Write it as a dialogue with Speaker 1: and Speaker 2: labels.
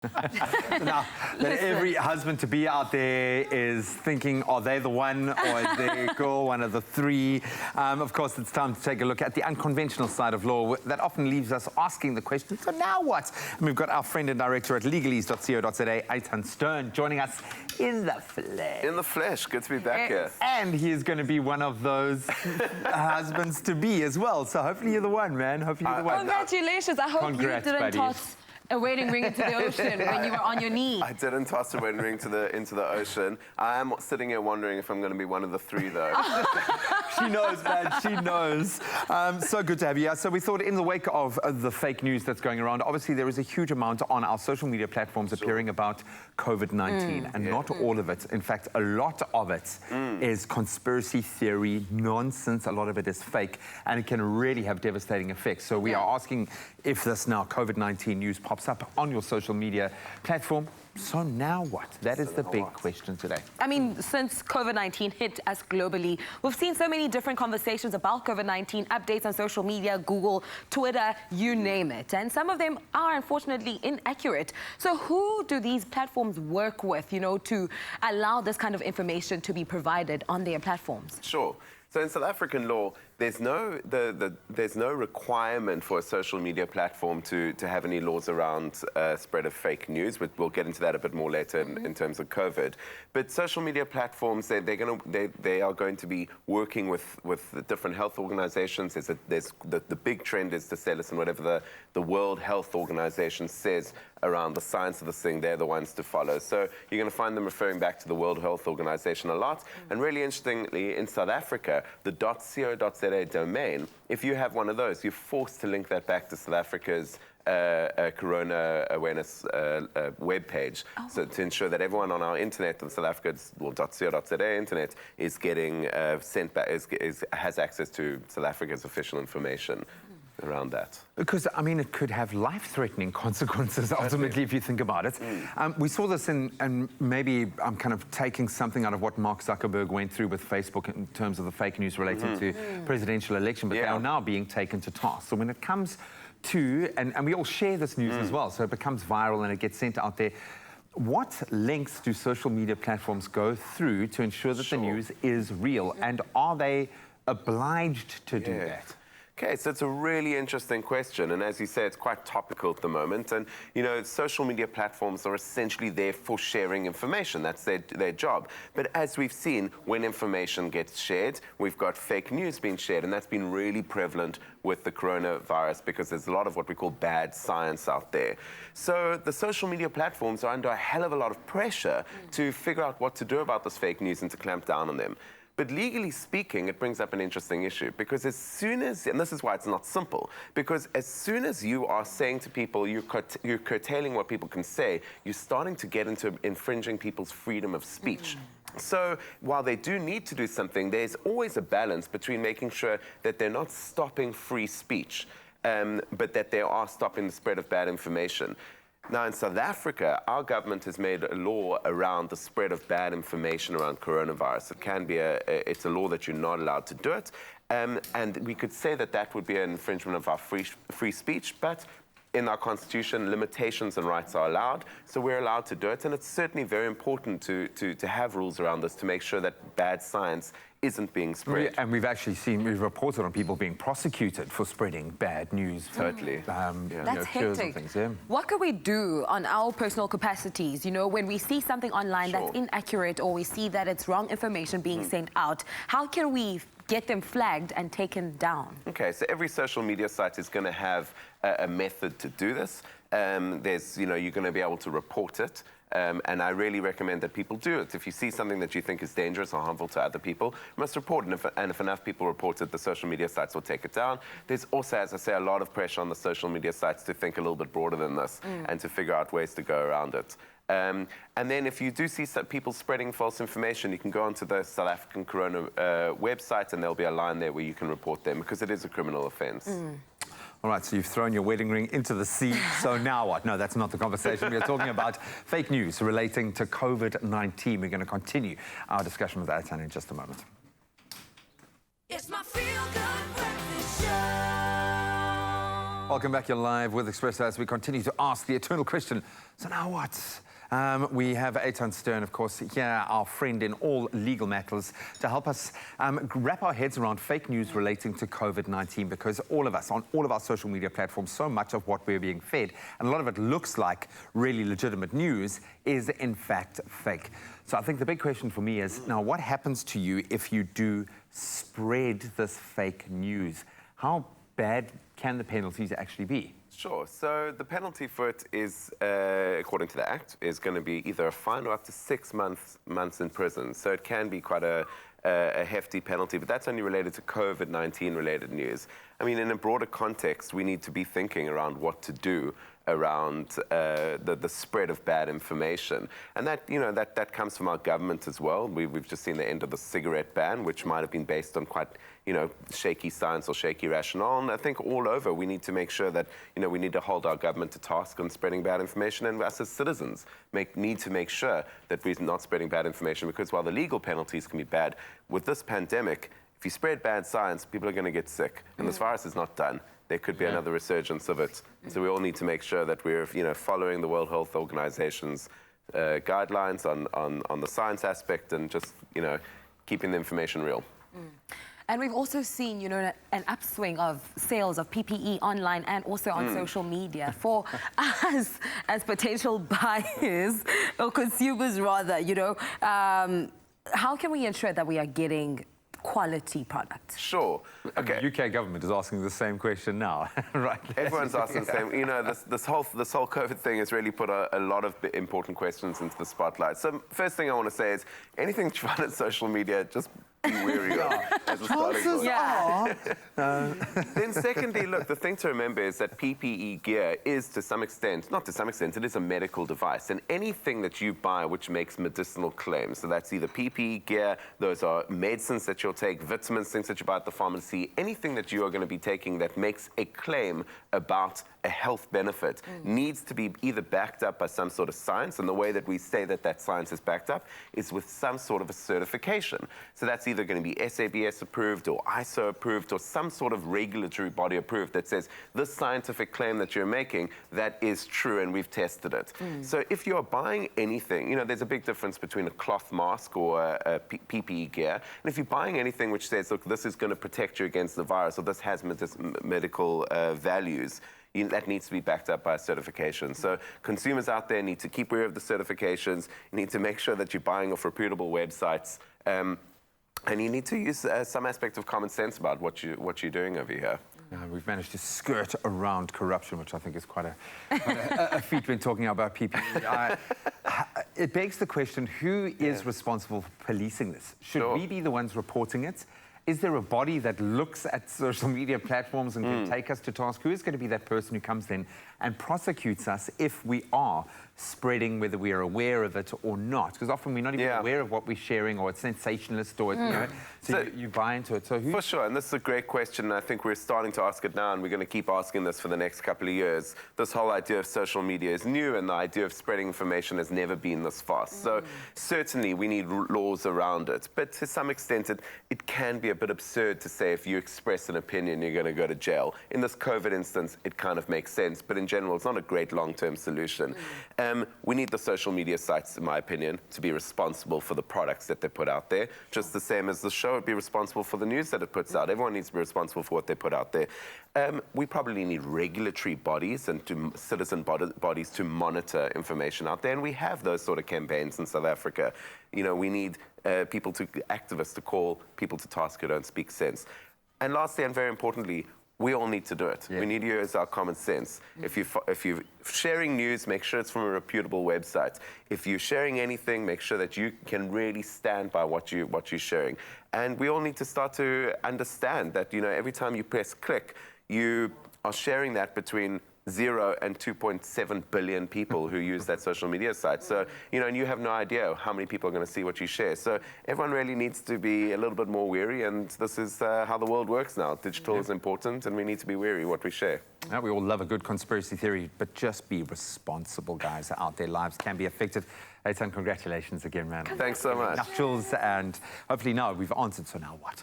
Speaker 1: Now, that every husband-to-be out there is thinking, are they the one, or is their girl one of the three? Of course, it's time to take a look at the unconventional side of law that often leaves us asking the question, so now what? And we've got our friend and director at legalese.co.za, Eitan Stern, joining us in the flesh.
Speaker 2: In the flesh. Good to be back here.
Speaker 1: And he is going to be one of those husbands-to-be as well. So hopefully you're the one, man. Hopefully you're the one.
Speaker 3: Congratulations. I hope
Speaker 1: Congrats,
Speaker 3: you didn't
Speaker 1: buddies.
Speaker 3: toss a wedding ring into the ocean when you were on your knee.
Speaker 2: I didn't toss a wedding ring into the ocean. I am sitting here wondering if I'm going to be one of the three, though.
Speaker 1: She knows, man. She knows. So good to have you here. So we thought in the wake of the fake news that's going around, obviously there is a huge amount on our social media platforms appearing about COVID-19, and not all of it. In fact, a lot of it is conspiracy theory, nonsense. A lot of it is fake, and it can really have devastating effects. So we are asking if this now COVID-19 news pops up on your social media platform. So now what? That is the big question today.
Speaker 3: I mean, since COVID-19 hit us globally, we've seen so many different conversations about COVID-19, updates on social media, Google, Twitter, you name it. And some of them are unfortunately inaccurate. So who do these platforms work with, you know, to allow this kind of information to be provided on their platforms?
Speaker 2: Sure. So in South African law, there's no requirement for a social media platform to have any laws around spread of fake news. But we'll get into that a bit more later in terms of COVID. But social media platforms, they are going to be working with the different health organizations. The big trend is to say, listen, whatever the World Health Organization says around the science of this thing, they're the ones to follow. So you're going to find them referring back to the World Health Organization a lot. And really interestingly, in South Africa, the .co.za domain, if you have one of those, you're forced to link that back to South Africa's corona awareness webpage, so to ensure that everyone on our internet, on South Africa's .co.za internet, is getting sent back, has access to South Africa's official information around that.
Speaker 1: Because, I mean, it could have life-threatening consequences, ultimately, if you think about it. We saw this and maybe I'm kind of taking something out of what Mark Zuckerberg went through with Facebook in terms of the fake news related to presidential election, but they are now being taken to task. So when it comes to, and we all share this news as well, so it becomes viral and it gets sent out there. What lengths do social media platforms go through to ensure that the news is real? And are they obliged to do that?
Speaker 2: Okay, so it's a really interesting question, and as you say, it's quite topical at the moment. And you know, social media platforms are essentially there for sharing information. That's their job. But as we've seen, when information gets shared, we've got fake news being shared, and that's been really prevalent with the coronavirus because there's a lot of what we call bad science out there. So the social media platforms are under a hell of a lot of pressure to figure out what to do about this fake news and to clamp down on them. But legally speaking, it brings up an interesting issue because as soon as, and this is why it's not simple, because as soon as you are saying to people, you're curtailing what people can say, you're starting to get into infringing people's freedom of speech. So while they do need to do something, there's always a balance between making sure that they're not stopping free speech, but that they are stopping the spread of bad information. Now, in South Africa, our government has made a law around the spread of bad information around coronavirus. It can be it's a law that you're not allowed to do it. And we could say that that would be an infringement of our free speech, but in our constitution, limitations and rights are allowed, so we're allowed to do it. And it's certainly very important to have rules around this to make sure that bad science isn't being spread.
Speaker 1: And we've actually seen, we've reported on people being prosecuted for spreading bad news.
Speaker 2: Totally.
Speaker 3: That's hectic.
Speaker 1: Things,
Speaker 3: What can we do on our personal capacities, you know, when we see something online that's inaccurate or we see that it's wrong information being sent out? How can we get them flagged and taken down? Okay,
Speaker 2: so every social media site is going to have a method to do this. There's, you know, you're going to be able to report it. And I really recommend that people do it. If you see something that you think is dangerous or harmful to other people, you must report it. And if enough people report it, the social media sites will take it down. There's also, as I say, a lot of pressure on the social media sites to think a little bit broader than this and to figure out ways to go around it. And then if you do see some people spreading false information, you can go onto the South African Corona website and there'll be a line there where you can report them because it is a criminal offence.
Speaker 1: All right, so you've thrown your wedding ring into the sea, so now what? No, that's not the conversation. We're talking about fake news relating to COVID-19. We're going to continue our discussion with Eitan in just a moment.
Speaker 4: It's my feel-good breakfast show.
Speaker 1: Welcome back. You're live with Expresso as we continue to ask the eternal question. So now what? We have Eitan Stern, of course, here, our friend in all legal matters, to help us wrap our heads around fake news relating to COVID-19, because all of us, on all of our social media platforms, so much of what we're being fed, and a lot of it looks like really legitimate news, is in fact fake. So I think the big question for me is, now what happens to you if you do spread this fake news? How bad can the penalties actually be?
Speaker 2: Sure. So the penalty for it is, according to the Act, is going to be either a fine or up to 6 months in prison. So it can be quite a hefty penalty, but that's only related to COVID-19 related news. I mean, in a broader context, we need to be thinking around what to do around the spread of bad information. And that, you know, that comes from our government as well. We've just seen the end of the cigarette ban, which might have been based on quite, you know, shaky science or shaky rationale. And I think all over, we need to make sure that, you know, we need to hold our government to task on spreading bad information. And us as citizens need to make sure that we're not spreading bad information, because while the legal penalties can be bad, with this pandemic, if you spread bad science, people are going to get sick. And this virus is not done. There could be another resurgence of it. So we all need to make sure that we're, you know, following the World Health Organization's guidelines on the science aspect, and just, you know, keeping the information real.
Speaker 3: And we've also seen, you know, an upswing of sales of PPE online and also on social media. For us as potential buyers, or consumers rather, you know, how can we ensure that we are getting quality products?
Speaker 2: Sure. Okay.
Speaker 1: The UK government is asking the same question now, right?
Speaker 2: Everyone's asking the same. You know, this whole COVID thing has really put a lot of important questions into the spotlight. So first thing I want to say is, anything that you find on social media, just be wary of as a starting point. Then secondly, look, the thing to remember is that PPE gear is, to some extent, not to some extent, it is a medical device. And anything that you buy which makes medicinal claims, so that's either PPE gear, those are medicines that you'll take, vitamins, things that you buy at the pharmacy, anything that you are going to be taking that makes a claim about a health benefit needs to be either backed up by some sort of science, and the way that we say that that science is backed up is with some sort of a certification. So that's either going to be SABS approved or ISO approved or some sort of regulatory body approved that says this scientific claim that you're making, that is true and we've tested it. So if you're buying anything, you know, there's a big difference between a cloth mask or a PPE gear. And if you're buying anything which says, look, this is going to protect you against the virus, or this has medical values, that needs to be backed up by a certification. So consumers out there need to keep aware of the certifications. You need to make sure that you're buying off reputable websites. And you need to use some aspect of common sense about what you're doing over here.
Speaker 1: We've managed to skirt around corruption, which I think is quite a feat when talking about PPE. It begs the question, who is responsible for policing this? Should we be the ones reporting it? Is there a body that looks at social media platforms and can take us to task? Who is going to be that person who comes in and prosecutes us if we are spreading, whether we are aware of it or not? Because often we're not even aware of what we're sharing, or it's sensationalist, or you know, so you buy into it. So who? For
Speaker 2: sure, and this is a great question, and I think we're starting to ask it now, and we're going to keep asking this for the next couple of years. This whole idea of social media is new, and the idea of spreading information has never been this fast. So certainly we need laws around it, but to some extent it can be a bit absurd to say if you express an opinion you're going to go to jail. In this COVID instance, it kind of makes sense, but in general it's not a great long-term solution. We need the social media sites, in my opinion, to be responsible for the products that they put out there, just the same as the show would be responsible for the news that it puts out. Everyone needs to be responsible for what they put out there. We probably need regulatory bodies and citizen bodies to monitor information out there, and we have those sort of campaigns in South Africa. You know, we need activists to call people to task who don't speak sense. And lastly, and very importantly, we all need to do it. We need to use our common sense. If you're sharing news, make sure it's from a reputable website. If you're sharing anything, make sure that you can really stand by what you're sharing. And we all need to start to understand that, you know, every time you press click, you are sharing that between 0 and 2.7 billion people who use that social media site. So, you know, and you have no idea how many people are going to see what you share. So everyone really needs to be a little bit more wary, and this is how the world works now. Digital is important, and we need to be wary what we share.
Speaker 1: Now, we all love a good conspiracy theory, but just be responsible, guys, out there. Lives can be affected. Eitan, congratulations again, man.
Speaker 2: Thanks so much.
Speaker 1: Nuptials, and hopefully now we've answered, so now what?